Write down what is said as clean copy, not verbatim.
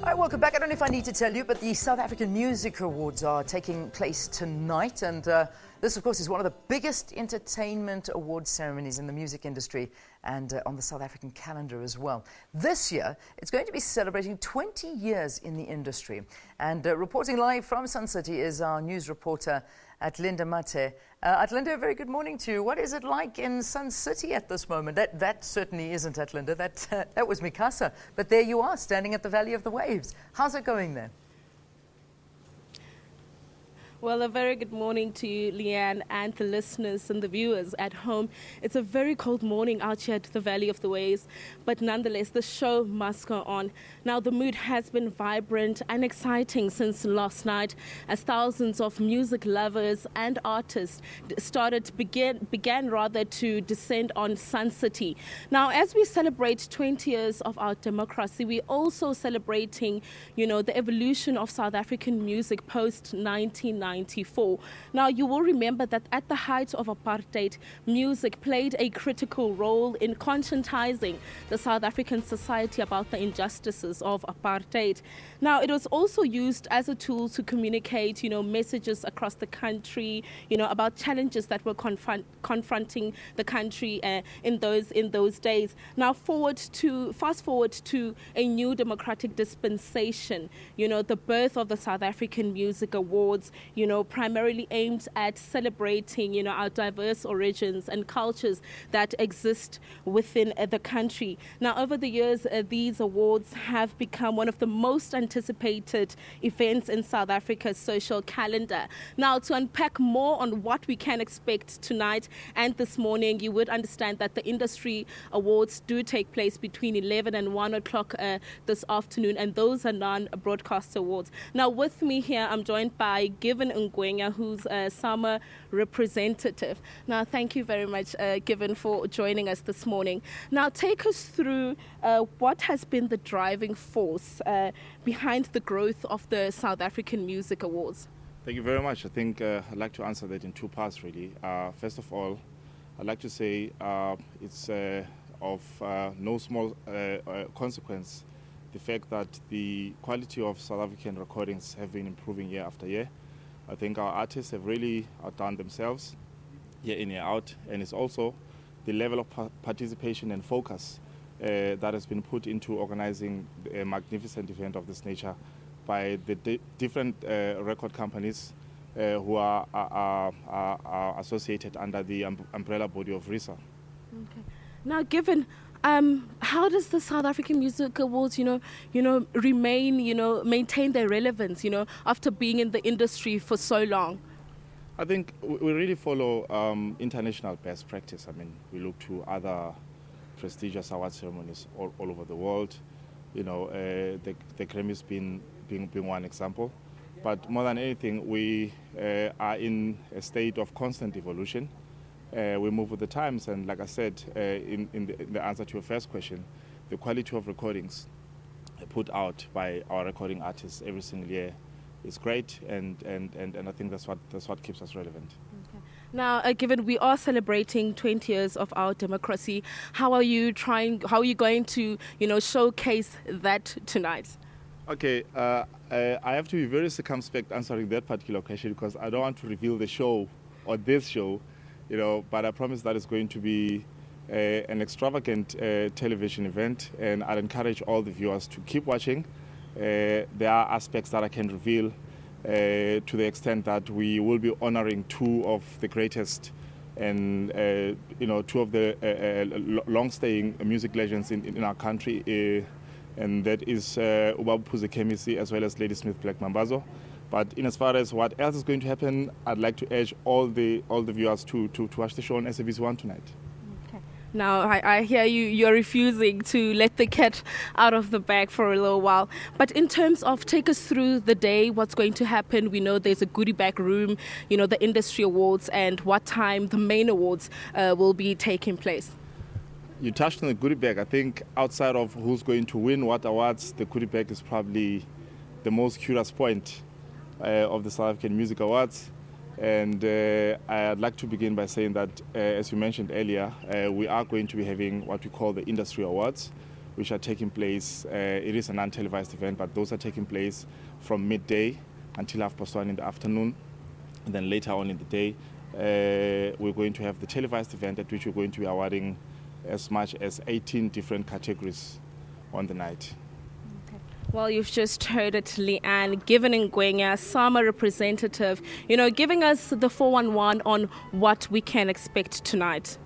All right, welcome back. I don't know if I need to tell you, but the South African Music Awards are taking place tonight. And this, of course, is one of the biggest entertainment award ceremonies in the music industry and on the South African calendar as well. This year, it's going to be celebrating 20 years in the industry. And reporting live from Sun City is our news reporter, Atlinda Mate. Atlinda, a very good morning to you. What is it like in Sun City at this moment? That certainly isn't Atlinda. That was Mikasa. But there you are, standing at the Valley of the Waves. How's it going there? Well, a very good morning to you, Leanne, and the listeners and the viewers at home. It's a very cold morning out here at the Valley of the Waves, but nonetheless, the show must go on. Now, the mood has been vibrant and exciting since last night, as thousands of music lovers and artists began to descend on Sun City. Now, as we celebrate 20 years of our democracy, we're also celebrating, the evolution of South African music post-1994. Now, you will remember that at the height of apartheid, music played a critical role in conscientizing the South African society about the injustices of apartheid. Now, it was also used as a tool to communicate, messages across the country, about challenges that were confronting the country in those days. Now, fast forward to a new democratic dispensation, the birth of the South African Music Awards, primarily aimed at celebrating, our diverse origins and cultures that exist within the country. Now, over the years, these awards have become one of the most anticipated events in South Africa's social calendar. Now, to unpack more on what we can expect tonight and this morning, you would understand that the industry awards do take place between 11 and 1 o'clock this afternoon, and those are non-broadcast awards. Now, with me here, I'm joined by Given Ngwenya, who's a summer representative. Now, thank you very much, Given, for joining us this morning. Now, take us through what has been the driving force behind the growth of the South African Music Awards. Thank you very much. I think I'd like to answer that in two parts, really. First of all, I'd like to say it's of no small consequence the fact that the quality of South African recordings have been improving year after year. I think our artists have really outdone themselves year in, year out, and it's also the level of participation and focus that has been put into organizing a magnificent event of this nature by the different record companies who are associated under the umbrella body of RISA. Okay. Now, Given, how does the South African Music Awards, maintain their relevance, after being in the industry for so long? I think we really follow international best practice. I mean, we look to other prestigious award ceremonies all over the world. The Grammys being one example. But more than anything, we are in a state of constant evolution. We move with the times, and like I said in the answer to your first question, the quality of recordings put out by our recording artists every single year is great, and I think that's what keeps us relevant. Okay. Now, Given we are celebrating 20 years of our democracy, how are you going to showcase that tonight? Okay, I have to be very circumspect answering that particular question because I don't want to reveal the show or this show. But I promise that it's going to be an extravagant television event, and I'd encourage all the viewers to keep watching. There are aspects that I can reveal to the extent that we will be honoring two of the greatest and two of the long-staying music legends in our country, and that is Ubaba Phuze Khemisi as well as Ladysmith Black Mambazo. But in as far as what else is going to happen, I'd like to urge all the viewers to watch the show on SABC 1 tonight. Okay. Now, I hear you're refusing to let the cat out of the bag for a little while. But in terms of take us through the day, what's going to happen? We know there's a goodie bag room, the industry awards, and what time the main awards will be taking place. You touched on the goodie bag. I think outside of who's going to win what awards, the goodie bag is probably the most curious point of the South African Music Awards. And I'd like to begin by saying that, as you mentioned earlier, we are going to be having what we call the Industry Awards, which are taking place. It is an untelevised event, but those are taking place from midday until 1:30 in the afternoon. And then later on in the day, we're going to have the televised event at which we're going to be awarding as much as 18 different categories on the night. Well, you've just heard it, Leanne, Given Ngwenya, SAMA representative, giving us the 411 on what we can expect tonight.